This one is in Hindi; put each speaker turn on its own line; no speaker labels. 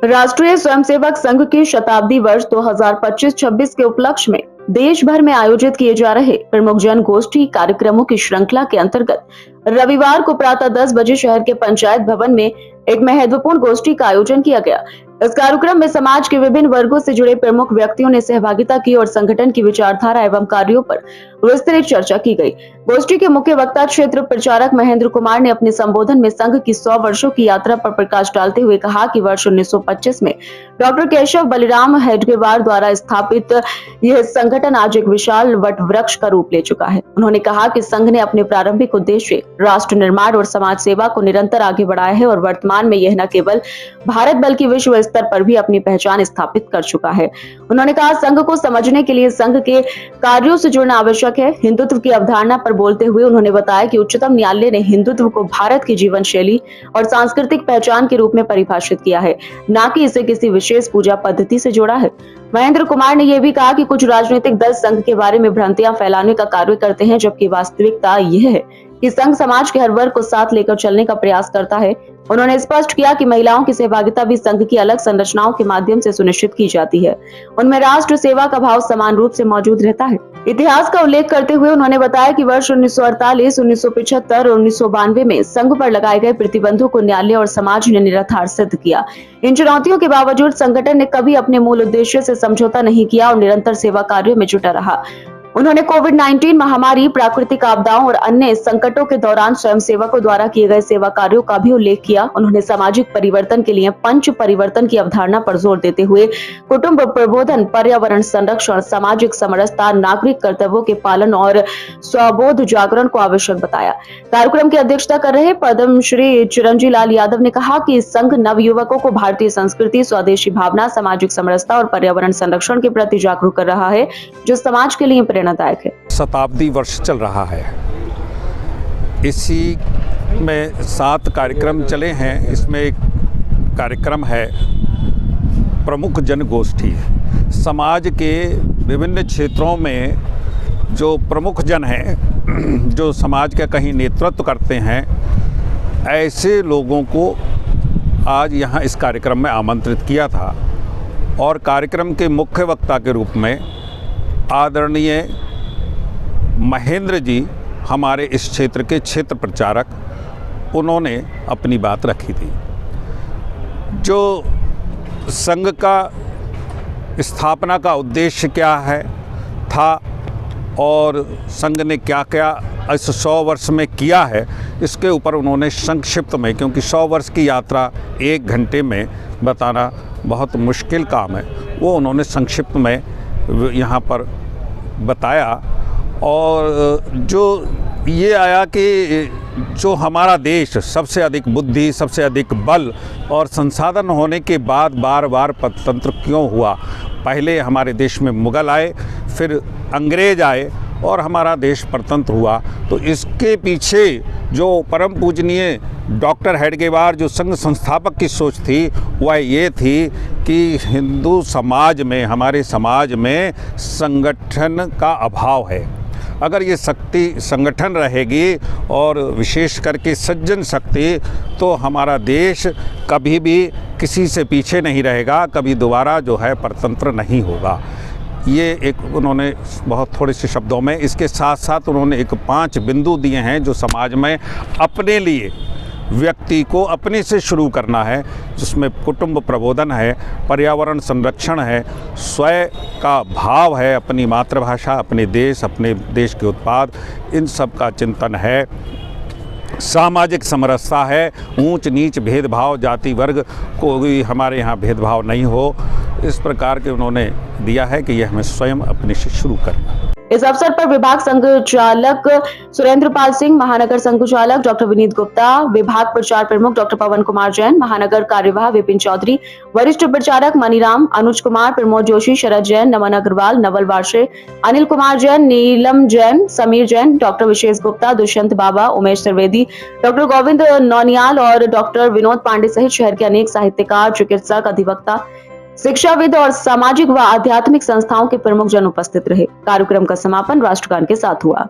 राष्ट्रीय स्वयंसेवक संघ के शताब्दी वर्ष 2025-26 के उपलक्ष्य में देश भर में आयोजित किए जा रहे प्रमुख जन गोष्ठी कार्यक्रमों की श्रृंखला के अंतर्गत रविवार को प्रातः 10 बजे शहर के पंचायत भवन में एक महत्वपूर्ण गोष्ठी का आयोजन किया गया। इस कार्यक्रम में समाज के विभिन्न वर्गों से जुड़े प्रमुख व्यक्तियों ने सहभागिता की और संगठन की विचारधारा एवं कार्यों पर विस्तृत चर्चा की गई। गोष्ठी के मुख्य वक्ता क्षेत्र प्रचारक महेंद्र कुमार ने अपने संबोधन में संघ की 100 वर्षों की यात्रा पर प्रकाश डालते हुए कहा कि वर्ष 1925 में डॉक्टर केशव बलिराम हेडगेवार द्वारा स्थापित यह संगठन आज एक विशाल वट वृक्ष का रूप ले चुका है। उन्होंने कहा कि संघ ने अपने प्रारंभिक उद्देश्य राष्ट्र निर्माण और समाज सेवा को निरंतर आगे बढ़ाया है और वर्तमान में यह न केवल भारत बल्कि विश्व स्तर पर भी अपनी पहचान स्थापित कर चुका है। उन्होंने कहा संघ को समझने के लिए संघ के कार्यों से जुड़ना आवश्यक है। हिंदुत्व की अवधारणा पर बोलते हुए उन्होंने बताया कि उच्चतम न्यायालय ने हिंदुत्व को भारत की जीवन शैली और सांस्कृतिक पहचान के रूप में परिभाषित किया है, न कि इसे किसी विशेष पूजा पद्धति से जोड़ा है। महेंद्र कुमार ने यह भी कहा कि कुछ राजनीतिक दल संघ के बारे में भ्रांतियां फैलाने का कार्य करते हैं, जबकि वास्तविकता यह है कि संघ समाज के हर वर्ग को साथ लेकर चलने का प्रयास करता है। उन्होंने स्पष्ट किया कि महिलाओं की सहभागिता भी संघ की अलग संरचनाओं के माध्यम से सुनिश्चित की जाती है। उनमें राष्ट्र सेवा का भाव समान रूप से मौजूद रहता है। इतिहास का उल्लेख करते हुए उन्होंने बताया कि वर्ष 1948, 1975 और 1992 में संघ पर लगाए गए प्रतिबंधों को न्यायालय और समाज ने निराधार सिद्ध किया। इन चुनौतियों के बावजूद संगठन ने कभी अपने मूल उद्देश्य से समझौता नहीं किया और निरंतर सेवा कार्यों में जुटा रहा। उन्होंने कोविड-19 महामारी, प्राकृतिक आपदाओं और अन्य संकटों के दौरान स्वयंसेवकों द्वारा किए गए सेवा कार्यों का भी उल्लेख किया। उन्होंने सामाजिक परिवर्तन के लिए पंच परिवर्तन की अवधारणा पर जोर देते हुए कुटुंब प्रबोधन, पर्यावरण संरक्षण, सामाजिक समरसता, नागरिक कर्तव्यों के पालन और स्वबोध जागरण को आवश्यक बताया। कार्यक्रम की अध्यक्षता कर रहे पद्मश्री चिरंजी लाल यादव ने कहा कि संघ नवयुवकों को भारतीय संस्कृति, स्वदेशी भावना, सामाजिक समरसता और पर्यावरण संरक्षण के प्रति जागरूक कर रहा है, जो समाज के लिए प्रेरणादायक है।
शताब्दी वर्ष चल रहा है, इसी में 7 कार्यक्रम चले हैं। इसमें एक कार्यक्रम है प्रमुख जन गोष्ठी। समाज के विभिन्न क्षेत्रों में जो प्रमुख जन हैं, जो समाज का कहीं नेतृत्व करते हैं, ऐसे लोगों को आज यहाँ इस कार्यक्रम में आमंत्रित किया था और कार्यक्रम के मुख्य वक्ता के रूप में आदरणीय महेंद्र जी, हमारे इस क्षेत्र के क्षेत्र प्रचारक, उन्होंने अपनी बात रखी थी। जो संघ का स्थापना का उद्देश्य क्या है था और संघ ने क्या क्या इस 100 वर्ष में किया है, इसके ऊपर उन्होंने संक्षिप्त में, क्योंकि 100 वर्ष की यात्रा 1 घंटे में बताना बहुत मुश्किल काम है, वो उन्होंने संक्षिप्त में यहाँ पर बताया। और जो ये आया कि जो हमारा देश सबसे अधिक बुद्धि, सबसे अधिक बल और संसाधन होने के बाद बार बार परतंत्र क्यों हुआ। पहले हमारे देश में मुग़ल आए, फिर अंग्रेज़ आए और हमारा देश परतंत्र हुआ। तो इसके पीछे जो परम पूजनीय डॉक्टर हेडगेवार, जो संघ संस्थापक की सोच थी, वह ये थी कि हिंदू समाज में, हमारे समाज में संगठन का अभाव है। अगर ये शक्ति संगठन रहेगी और विशेष करके सज्जन शक्ति, तो हमारा देश कभी भी किसी से पीछे नहीं रहेगा, कभी दोबारा जो है परतंत्र नहीं होगा। ये एक उन्होंने बहुत थोड़े से शब्दों में, इसके साथ साथ उन्होंने एक 5 बिंदु दिए हैं जो समाज में अपने लिए व्यक्ति को अपने से शुरू करना है, जिसमें कुटुंब प्रबोधन है, पर्यावरण संरक्षण है, स्वयं का भाव है, अपनी मातृभाषा, अपने देश के उत्पाद, इन सब का चिंतन है। सामाजिक समरसता है, ऊंच नीच भेदभाव, जाति वर्ग कोई हमारे यहाँ भेदभाव नहीं हो, इस प्रकार के उन्होंने दिया है कि यह हमें स्वयं अपने से शुरू करना।
इस अवसर पर विभाग संघचालक सुरेंद्र पाल सिंह, महानगर संघचालक डॉक्टर विनीत गुप्ता, विभाग प्रचार प्रमुख डॉक्टर पवन कुमार जैन, महानगर कार्यवाह विपिन चौधरी, वरिष्ठ प्रचारक मनीराम, अनुज कुमार, प्रमोद जोशी, शरद जैन, नमन अग्रवाल, नवल वार्षे, अनिल कुमार जैन, नीलम जैन, समीर जैन, डॉक्टर विशेष गुप्ता, दुष्यंत बाबा, उमेश त्रिवेदी, डॉक्टर गोविंद नौनियाल और डॉक्टर विनोद पांडे सहित शहर के अनेक साहित्यकार, चिकित्सक, अधिवक्ता, शिक्षाविद और सामाजिक व आध्यात्मिक संस्थाओं के प्रमुख जन उपस्थित रहे। कार्यक्रम का समापन राष्ट्रगान के साथ हुआ।